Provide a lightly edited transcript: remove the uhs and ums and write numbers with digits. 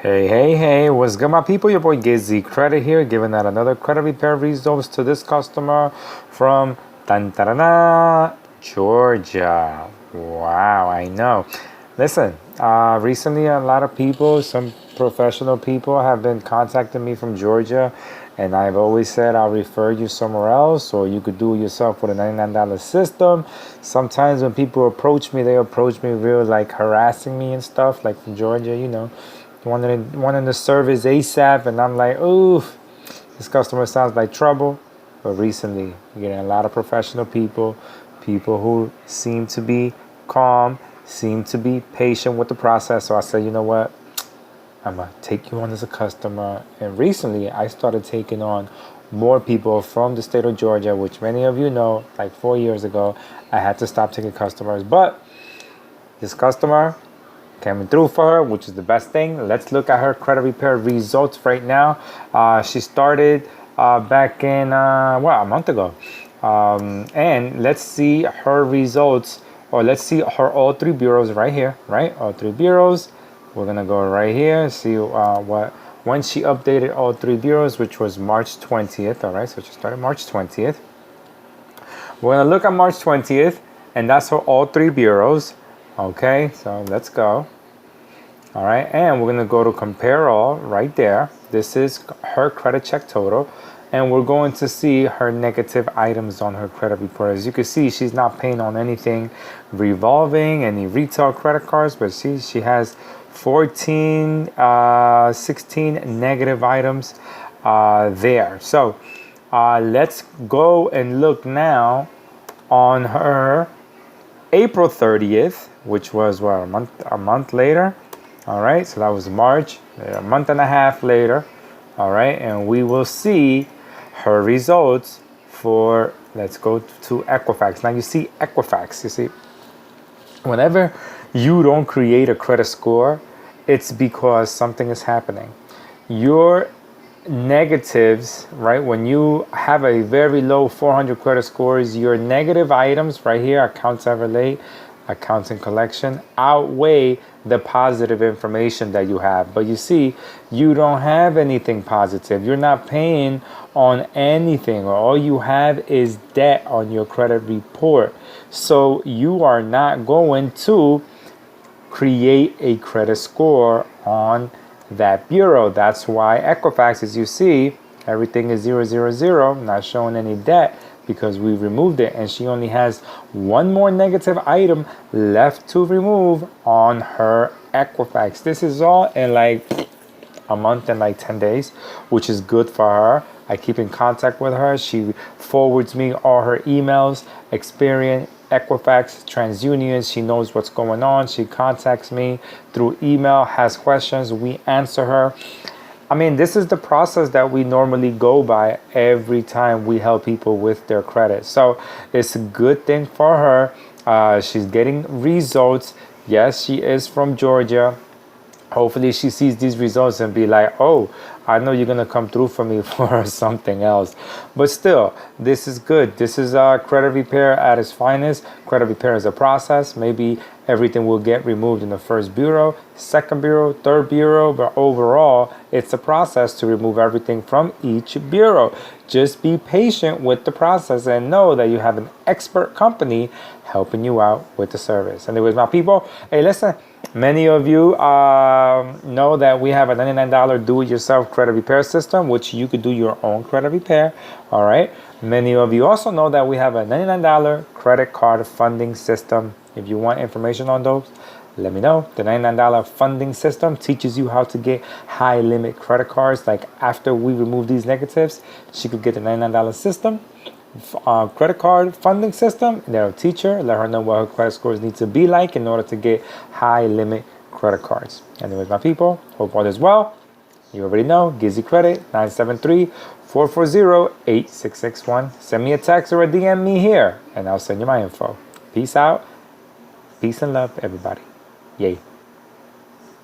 Hey, what's good, my people? Your boy GizzyCredit here, giving out another credit repair results to this customer from Georgia. Wow, I know. Listen, recently a lot of people, some professional people have been contacting me from Georgia, and I've always said I'll refer you somewhere else, or you could do it yourself with a $99 system. Sometimes when people approach me, they approach me real like harassing me and stuff, like from Georgia, wanting the service ASAP, and I'm like, ooh, this customer sounds like trouble. But recently, we're getting a lot of professional people who seem to be calm, seem to be patient with the process. So I said, you know what? I'm going to take you on as a customer. And recently, I started taking on more people from the state of Georgia, which many of you know, like 4 years ago, I had to stop taking customers. But this customer coming through for her, which is the best thing. Let's look at her credit repair results right now. She started back in, a month ago. And let's see her results, or let's see her all three bureaus right here, right? All three bureaus. We're gonna go right here, see when she updated all three bureaus, which was March 20th. All right, so she started March 20th. We're gonna look at March 20th, and that's her all three bureaus. Okay, so let's go. All right, and we're gonna go to compare all right there. This is her credit check total, and we're going to see her negative items on her credit report. As you can see, she's not paying on anything revolving, any retail credit cards, but she has 16 negative items there. So let's go and look now on her April 30th, which was a month later. All right, so that was March, a month and a half later. All right, and we will see her results for, let's go to Equifax. Now you see Equifax, you see, whenever you don't create a credit score, it's because something is happening. Your negatives, right, when you have a very low 400 credit scores, your negative items right here, accounts ever late, accounts in collection, outweigh the positive information that you have. But you see, you don't have anything positive. You're not paying on anything, or all you have is debt on your credit report. So you are not going to create a credit score on that bureau. That's why Equifax, as you see, everything is 000, not showing any debt, because we removed it, and she only has one more negative item left to remove on her Equifax. This is all in like a month and like 10 days, which is good for her. I keep in contact with her. She forwards me all her emails, Experian, Equifax, TransUnion. She knows what's going on. She contacts me through email, has questions, we answer her. I mean, this is the process that we normally go by every time we help people with their credit. So it's a good thing for her. She's getting results. Yes, she is from Georgia. Hopefully she sees these results and be like, oh, I know you're going to come through for me for something else. But still, this is good. This is credit repair at its finest. Credit repair is a process. Maybe everything will get removed in the first bureau, second bureau, third bureau, but overall, it's a process to remove everything from each bureau. Just be patient with the process and know that you have an expert company helping you out with the service. Anyways, my people, hey, listen, many of you know that we have a $99 do-it-yourself credit repair system, which you could do your own credit repair. All right. Many of you also know that we have a $99 credit card funding system. If you want information on those, let me know. The $99 funding system teaches you how to get high limit credit cards. Like after we remove these negatives, she could get the $99 system, credit card funding system. They'll teach her, let her know what her credit scores need to be like in order to get high limit credit cards. Anyways, my people, hope all is well. You already know, GizzyCredit, 973-440-8661. Send me a text or a DM me here, and I'll send you my info. Peace out. Peace and love, everybody. Yay.